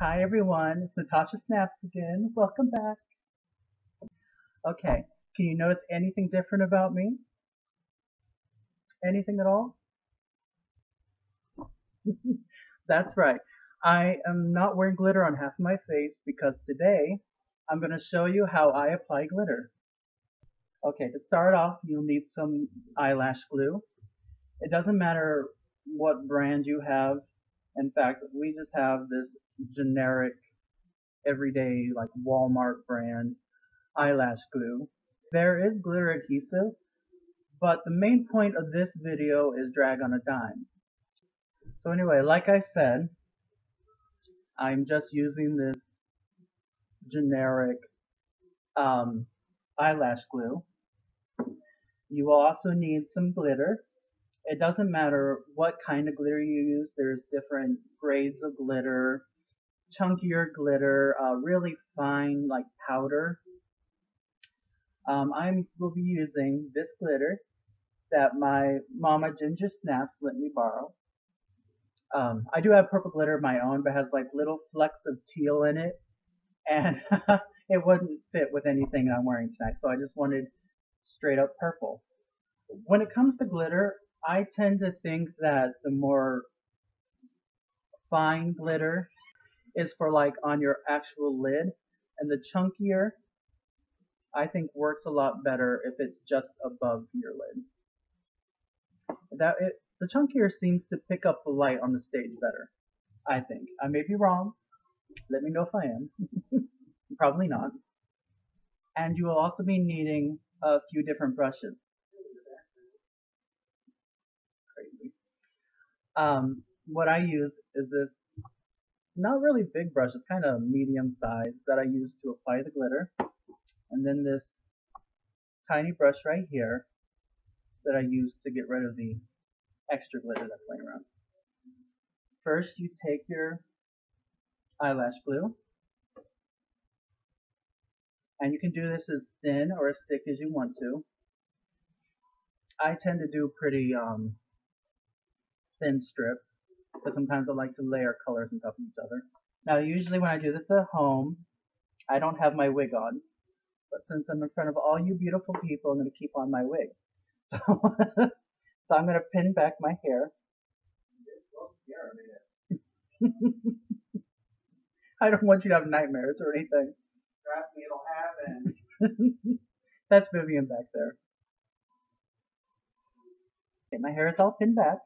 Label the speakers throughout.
Speaker 1: Hi everyone, it's Natasha Snaps again. Welcome back. Okay, can you notice anything different about me? Anything at all? That's right. I am not wearing glitter on half of my face because today I'm going to show you how I apply glitter. Okay, to start off, you'll need some eyelash glue. It doesn't matter what brand you have. In fact, we just have this generic, everyday, like Walmart brand eyelash glue. There is glitter adhesive, but the main point of this video is drag on a dime. So anyway, like I said, I'm just using this generic um, eyelash glue. You will also need some glitter. It doesn't matter what kind of glitter you use. There's different grades of glitter, chunkier glitter, really fine like powder. I will be using this glitter that my mama Ginger Snaps let me borrow. I do have purple glitter of my own, but it has like little flecks of teal in it, and it wouldn't fit with anything I'm wearing tonight, so I just wanted straight up purple. When it comes to glitter, I tend to think that the more fine glitter is for like on your actual lid, and the chunkier I think works a lot better if it's just above your lid. The chunkier seems to pick up the light on the stage better, I think. I may be wrong. Let me know if I am. Probably not. And you will also be needing a few different brushes. Crazy. What I use is this not really big brush, it's kind of medium size that I use to apply the glitter. And then this tiny brush right here that I use to get rid of the extra glitter that's laying around. First, you take your eyelash glue, and you can do this as thin or as thick as you want to. I tend to do pretty thin strip, but sometimes I like to layer colors on top of each other. Now, usually when I do this at home, I don't have my wig on, but since I'm in front of all you beautiful people, I'm going to keep on my wig. So I'm going to pin back my hair. I don't want you to have nightmares or anything. Trust me, it'll happen. That's Vivian back there. Okay, my hair is all pinned back.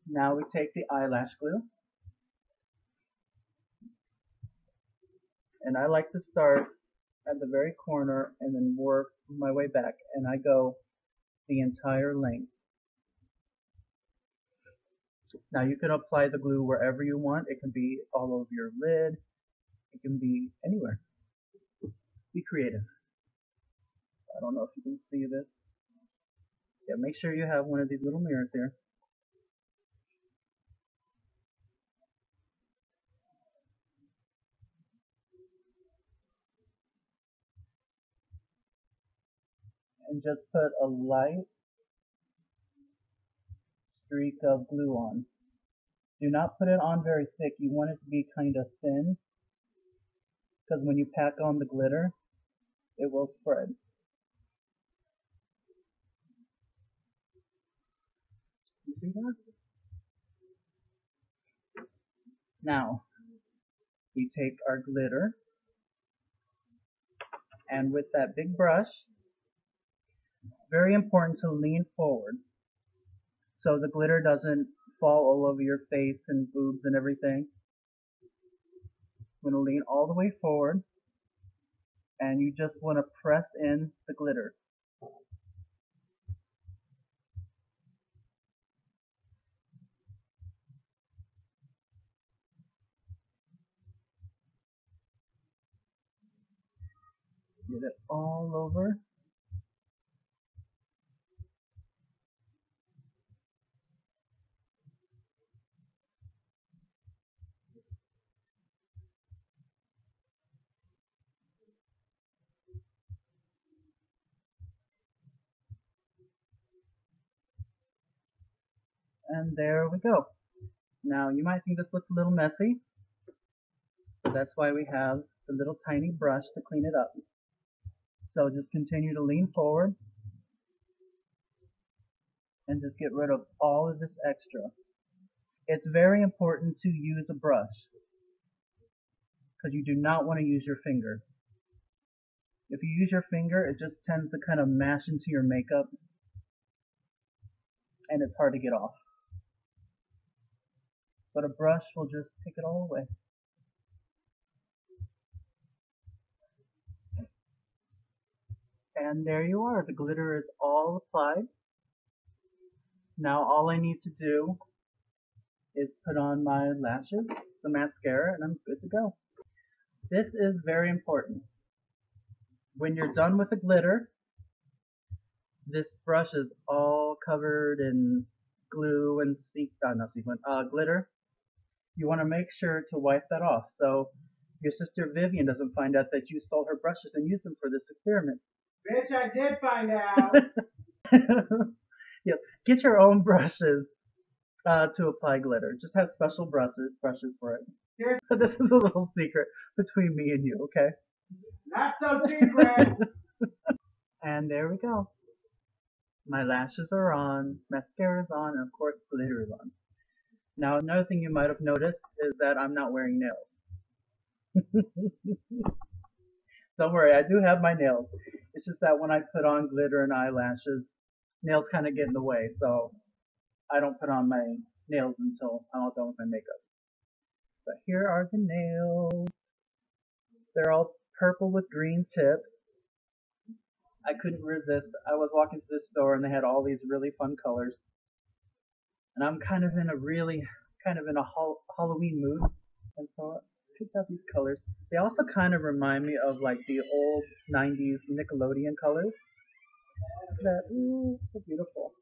Speaker 1: Now we take the eyelash glue. And I like to start at the very corner and then work my way back. And I go the entire length. Now you can apply the glue wherever you want. It can be all over your lid. It can be anywhere. Be creative. I don't know if you can see this. Yeah, make sure you have one of these little mirrors here. And just put a light streak of glue on. Do not put it on very thick. You want it to be kind of thin, because when you pack on the glitter, it will spread. You see that? Now, we take our glitter, and with that big brush, very important to lean forward so the glitter doesn't fall all over your face and boobs and everything. I'm going to lean all the way forward, and you just want to press in the glitter. Get it all over. And there we go. Now you might think this looks a little messy, so that's why we have the little tiny brush to clean it up. So just continue to lean forward and just get rid of all of this extra. It's very important to use a brush because you do not want to use your finger. If you use your finger, it just tends to kind of mash into your makeup and it's hard to get off. But a brush will just take it all away. And there you are. The glitter is all applied. Now all I need to do is put on my lashes, the mascara, and I'm good to go. This is very important. When you're done with the glitter, this brush is all covered in glue and glitter. You want to make sure to wipe that off so your sister Vivian doesn't find out that you stole her brushes and used them for this experiment.
Speaker 2: Bitch, I did find out.
Speaker 1: Yeah, get your own brushes to apply glitter. Just have special brushes for it. This is a little secret between me and you, okay?
Speaker 2: Not so secret.
Speaker 1: And there we go. My lashes are on, mascara's on, and of course glitter is on. Now another thing you might have noticed is that I'm not wearing nails. Don't worry, I do have my nails. It's just that when I put on glitter and eyelashes, nails kind of get in the way, so I don't put on my nails until I'm all done with my makeup. But here are the nails. They're all purple with green tips. I couldn't resist. I was walking to the store and they had all these really fun colors. And I'm kind of in a Halloween mood. And so I picked out these colors. They also kind of remind me of like the old 90s Nickelodeon colors. Look at that. Ooh, so beautiful.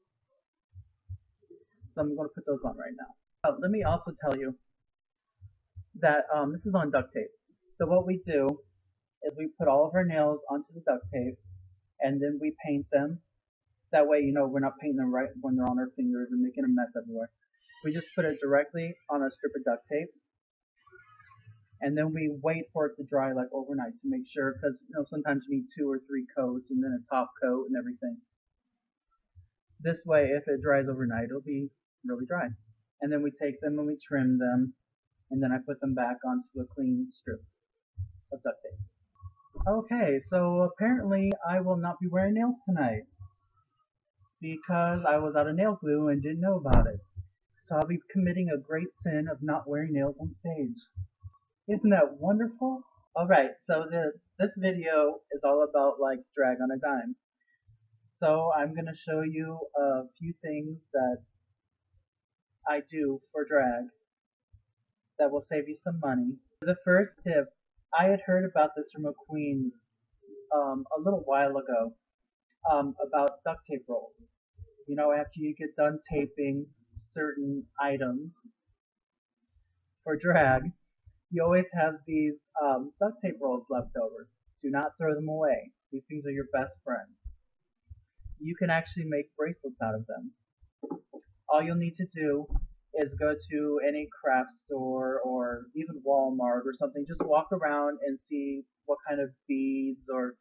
Speaker 1: So I'm going to put those on right now. Let me also tell you that this is on duct tape. So what we do is we put all of our nails onto the duct tape and then we paint them. That way, we're not painting them right when they're on our fingers and making a mess everywhere. We just put it directly on a strip of duct tape and then we wait for it to dry like overnight to make sure, because sometimes you need 2 or 3 coats and then a top coat and everything. This way, if it dries overnight, it'll be really dry. And then we take them and we trim them, and then I put them back onto a clean strip of duct tape. Okay, so apparently I will not be wearing nails tonight because I was out of nail glue and didn't know about it. So I'll be committing a great sin of not wearing nails on stage. Isn't that wonderful? Alright, so this video is all about like drag on a dime. So I'm going to show you a few things that I do for drag that will save you some money. The first tip, I had heard about this from a queen a little while ago about duct tape rolls. After you get done taping certain items for drag, you always have these duct tape rolls left over. Do not throw them away. These things are your best friend. You can actually make bracelets out of them. All you'll need to do is go to any craft store or even Walmart or something. Just walk around and see what kind of beads or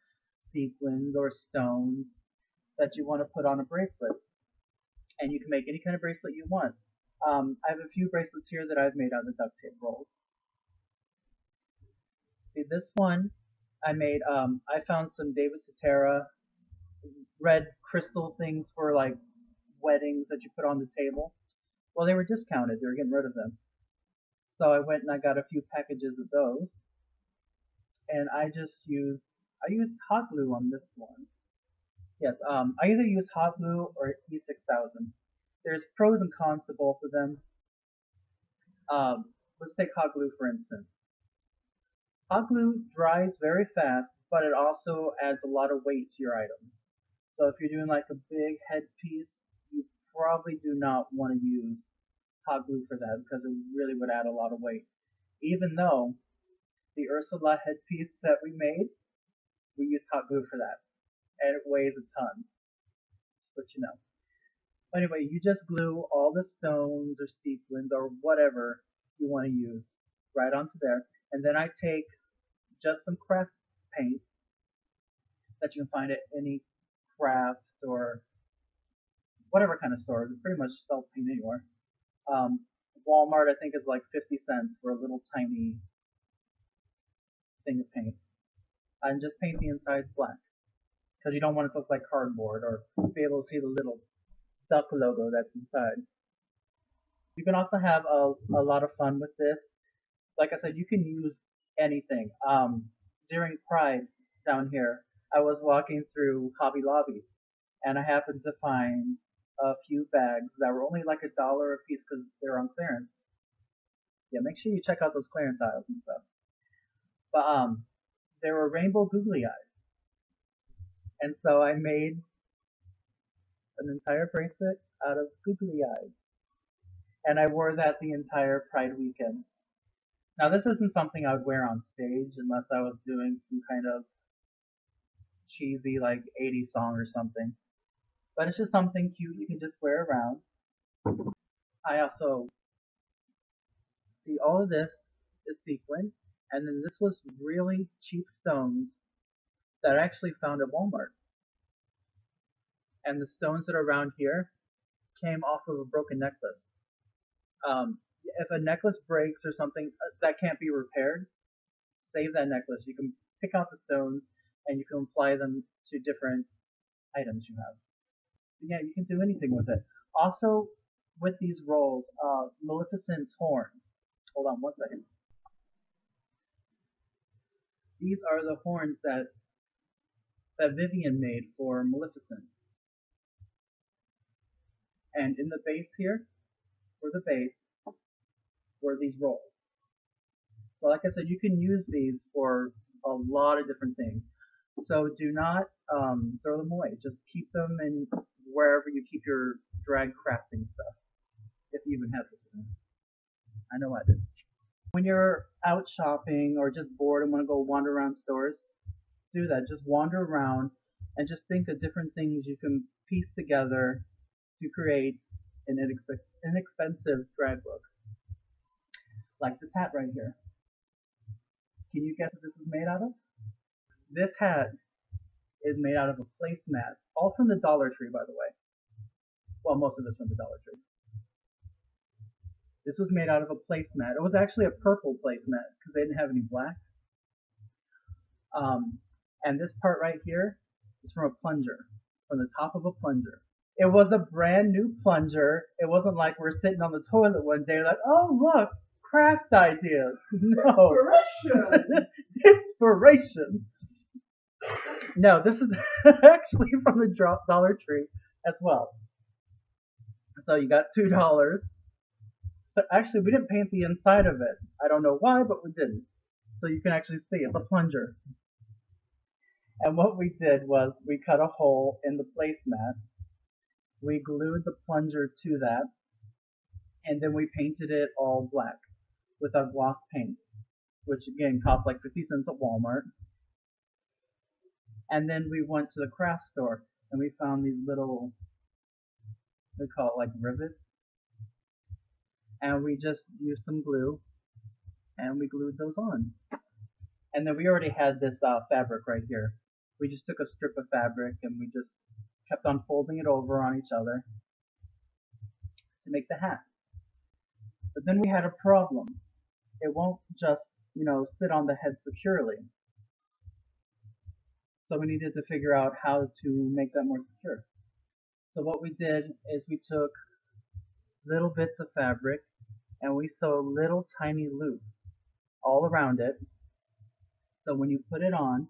Speaker 1: sequins or stones that you want to put on a bracelet. And you can make any kind of bracelet you want. I have a few bracelets here that I've made out of the duct tape rolls. See, this one I made, I found some David Cetera red crystal things for like weddings that you put on the table. Well, they were discounted. They were getting rid of them. So I went and I got a few packages of those. And I used hot glue on this one. Yes, I either use hot glue or E6000. There's pros and cons to both of them. Let's take hot glue for instance. Hot glue dries very fast, but it also adds a lot of weight to your items. So if you're doing like a big headpiece, you probably do not want to use hot glue for that because it really would add a lot of weight. Even though the Ursula headpiece that we made, we used hot glue for that. And it weighs a ton. Just to let you know. Anyway, you just glue all the stones or sequins or whatever you want to use right onto there. And then I take just some craft paint that you can find at any craft or whatever kind of store. You pretty much sell paint anywhere. Um, Walmart, I think, is like 50 cents for a little tiny thing of paint. And just paint the insides black because you don't want it to look like cardboard or be able to see the little duck logo that's inside. You can also have a lot of fun with this. Like I said, you can use anything. During Pride down here, I was walking through Hobby Lobby and I happened to find a few bags that were only like $1 a piece because they're on clearance. Yeah, make sure you check out those clearance aisles and stuff. But there were rainbow googly eyes, and so I made an entire bracelet out of googly eyes, and I wore that the entire Pride weekend. Now this isn't something I would wear on stage unless I was doing some kind of cheesy like 80s song or something. But it's just something cute you can just wear around. I also see all of this is sequin, and then this was really cheap stones that I actually found at Walmart. And the stones that are around here came off of a broken necklace. If a necklace breaks or something that can't be repaired, save that necklace. You can pick out the stones and you can apply them to different items you have. Yeah, you can do anything with it. Also, with these rolls, Maleficent's horn. Hold on one second. These are the horns that Vivian made for Maleficent. And in the base here, for the base, were these rolls. So like I said, you can use these for a lot of different things. So do not throw them away. Just keep them in wherever you keep your drag crafting stuff, if you even have it. I know I do. When you're out shopping or just bored and want to go wander around stores, do that. Just wander around and just think of different things you can piece together to create an inexpensive drag look. Like this hat right here. Can you guess what this is made out of? This hat is made out of a placemat, all from the Dollar Tree, by the way. Well, most of it's from the Dollar Tree. This was made out of a placemat. It was actually a purple placemat because they didn't have any black. And this part right here is from a plunger, from the top of a plunger. It was a brand new plunger. It wasn't like we're sitting on the toilet one day like, oh look, craft ideas. No.
Speaker 2: Inspiration.
Speaker 1: Inspiration. No, this is actually from the Dollar Tree as well. So you got $2. But actually, we didn't paint the inside of it. I don't know why, but we didn't. So you can actually see it's a plunger. And what we did was we cut a hole in the placemat. We glued the plunger to that. And then we painted it all black with our gloss paint, which again cost like 50 cents at Walmart. And then we went to the craft store and we found these little, they call it like rivets. And we just used some glue and we glued those on. And then we already had this fabric right here. We just took a strip of fabric and we just kept on folding it over on each other to make the hat. But then we had a problem. It won't just, sit on the head securely. So we needed to figure out how to make that more secure. So what we did is we took little bits of fabric and we sewed little tiny loops all around it. So when you put it on,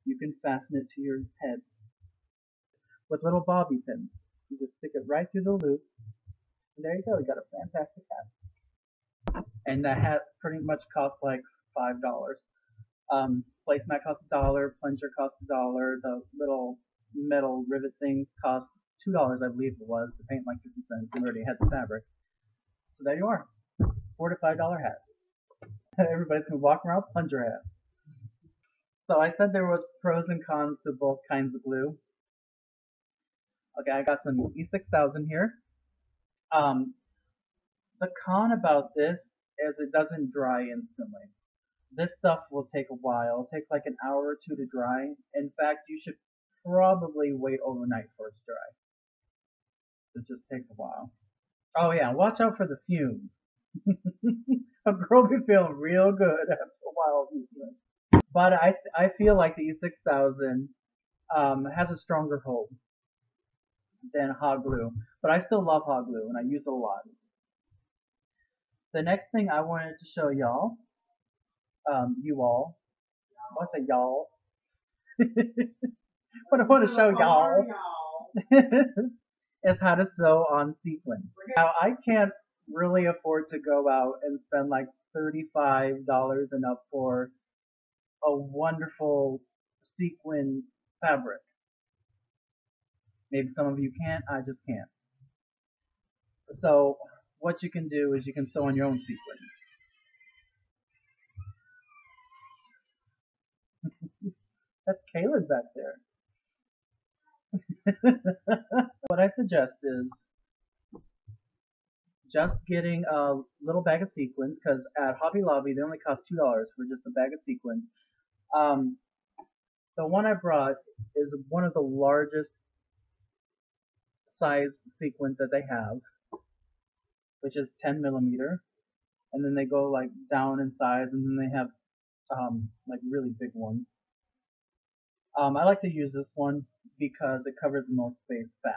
Speaker 1: you can fasten it to your head with little bobby pins. You just stick it right through the loop, and there you go. You got a fantastic hat. And the hat pretty much cost like $5. Placemat cost $1, plunger cost $1, the little metal rivet things cost $2, I believe it was, to paint like 50 cents. We already had the fabric. So there you are. $4 to $5 hat. Everybody's gonna walk around with plunger hat. So I said there was pros and cons to both kinds of glue. Okay, I got some E6000 here. Um, the con about this is it doesn't dry instantly. This stuff will take a while. It'll take like an hour or two to dry. In fact, you should probably wait overnight for it to dry. It just takes a while. Oh yeah, watch out for the fumes. A girl be feeling real good after a while of using it. But I feel like the E6000 has a stronger hold than hot glue. But I still love hot glue and I use it a lot. The next thing I wanted to show y'all, you all, what's a y'all? What I want to show y'all is how to sew on sequins. Now I can't really afford to go out and spend like $35 and up for a wonderful sequin fabric. Maybe some of you can't, I just can't. So what you can do is you can sew on your own sequin. That's Kaylin back there. What I suggest is just getting a little bag of sequins because at Hobby Lobby they only cost $2 for just a bag of sequins. Um, the one I brought is one of the largest size sequins that they have, which is 10 millimeter, and then they go like down in size, and then they have like really big ones. I like to use this one because it covers the most space fast.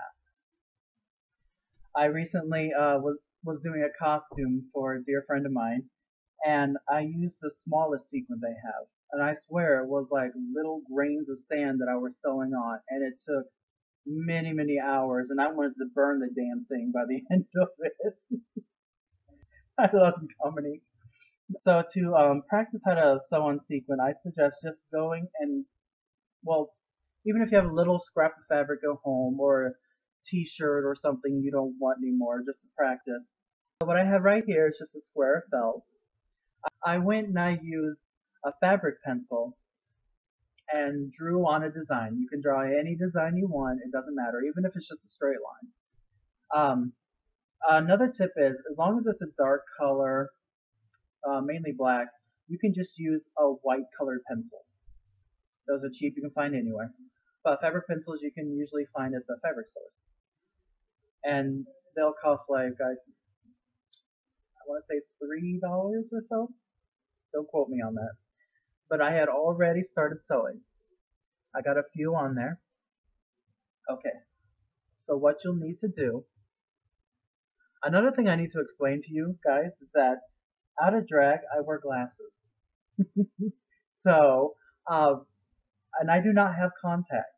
Speaker 1: I recently was doing a costume for a dear friend of mine, and I used the smallest sequin they have, and I swear it was like little grains of sand that I was sewing on, and it took many hours, and I wanted to burn the damn thing by the end of it. I love comedy. So to practice how to sew on sequin, I suggest just going and, well, even if you have a little scrap of fabric at home or a t-shirt or something you don't want anymore, just to practice. So what I have right here is just a square of felt. I went and I used a fabric pencil and drew on a design. You can draw any design you want, it doesn't matter, even if it's just a straight line. Another tip is, as long as it's a dark color, mainly black, you can just use a white colored pencil. Those are cheap, you can find anywhere. But fabric pencils you can usually find at the fabric stores. And they'll cost like, I want to say $3 or so. Don't quote me on that. But I had already started sewing. I got a few on there. Okay, so what you'll need to do, another thing I need to explain to you guys is that out of drag, I wear glasses. So, and I do not have contacts.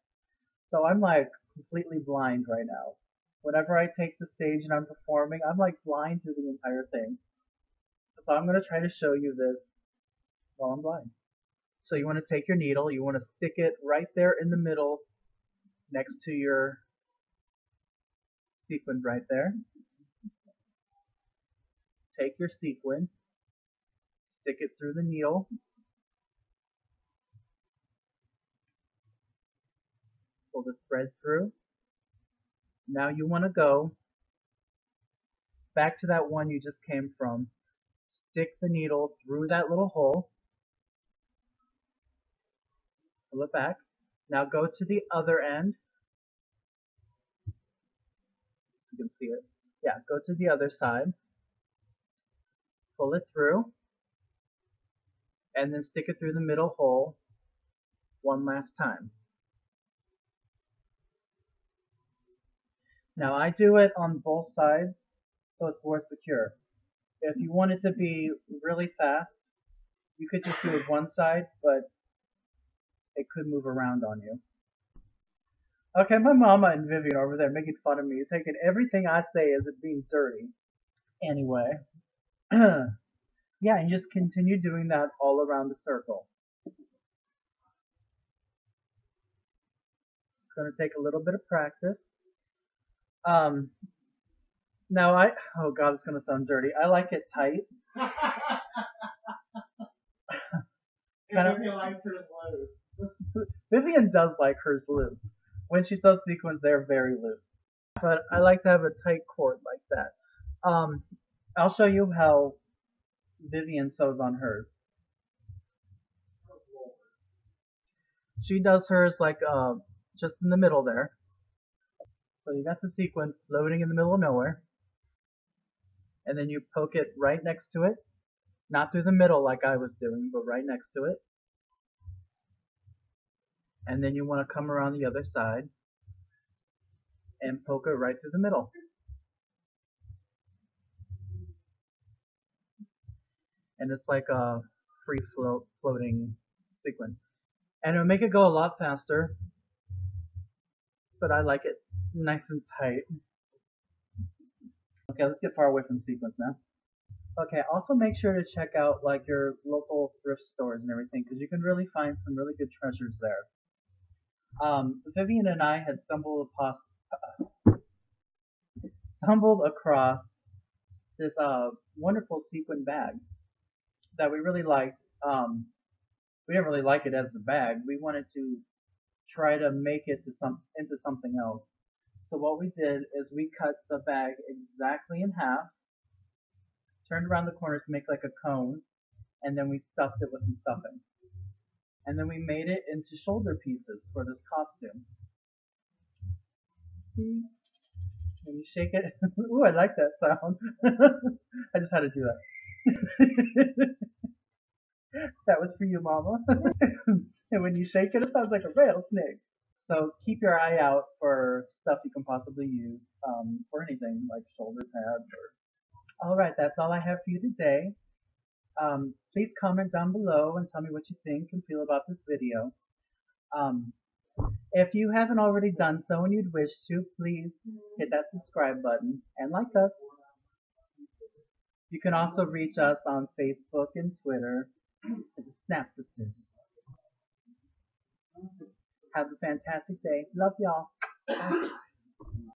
Speaker 1: So I'm like completely blind right now. Whenever I take the stage and I'm performing, I'm like blind through the entire thing. So I'm going to try to show you this while I'm blind. So you want to take your needle, you want to stick it right there in the middle next to your sequin right there. Take your sequin, stick it through the needle, pull the thread through. Now you want to go back to that one you just came from. Stick the needle through that little hole, pull it back. Now go to the other end. You can see it. Yeah, go to the other side, pull it through, and then stick it through the middle hole one last time. Now I do it on both sides so it's more secure. If you want it to be really fast, you could just do it one side, but it could move around on you. Okay, my mama and Vivian are over there making fun of me, taking everything I say as it being dirty. Anyway, yeah, and just continue doing that all around the circle. It's going to take a little bit of practice. Um, now oh god, it's going to sound dirty. I like it tight. Kind of, Vivian does like hers loose. When she sews sequins, they're very loose. but I like to have a tight cord like that. I'll show you how Vivian sews on hers. She does hers like just in the middle there. So you got the sequence floating in the middle of nowhere, and then you poke it right next to it, not through the middle like I was doing, but right next to it. And then you want to come around the other side and poke it right through the middle. And it's like a free floating sequence. And it'll make it go a lot faster, but I like it nice and tight. Okay, let's get far away from the sequence now. Okay, also make sure to check out like your local thrift stores and everything because you can really find some really good treasures there. Vivian and I had stumbled across this wonderful sequin bag that we really liked. We didn't really like it as the bag. We wanted to try to make it into something else. So what we did is we cut the bag exactly in half, turned around the corners to make like a cone, and then we stuffed it with some stuffing. And then we made it into shoulder pieces for this costume. See? When you shake it, ooh, I like that sound. I just had to do that. That was for you, Mama. And when you shake it, it sounds like a rattlesnake. So keep your eye out for stuff you can possibly use for anything like shoulder pads or. All right, that's all I have for you today. Please comment down below and tell me what you think and feel about this video. Um, if you haven't already done so and you'd wish to, please hit that subscribe button and like us. You can also reach us on Facebook and Twitter at the Snap Sisters. Have a fantastic day. Love y'all. Bye.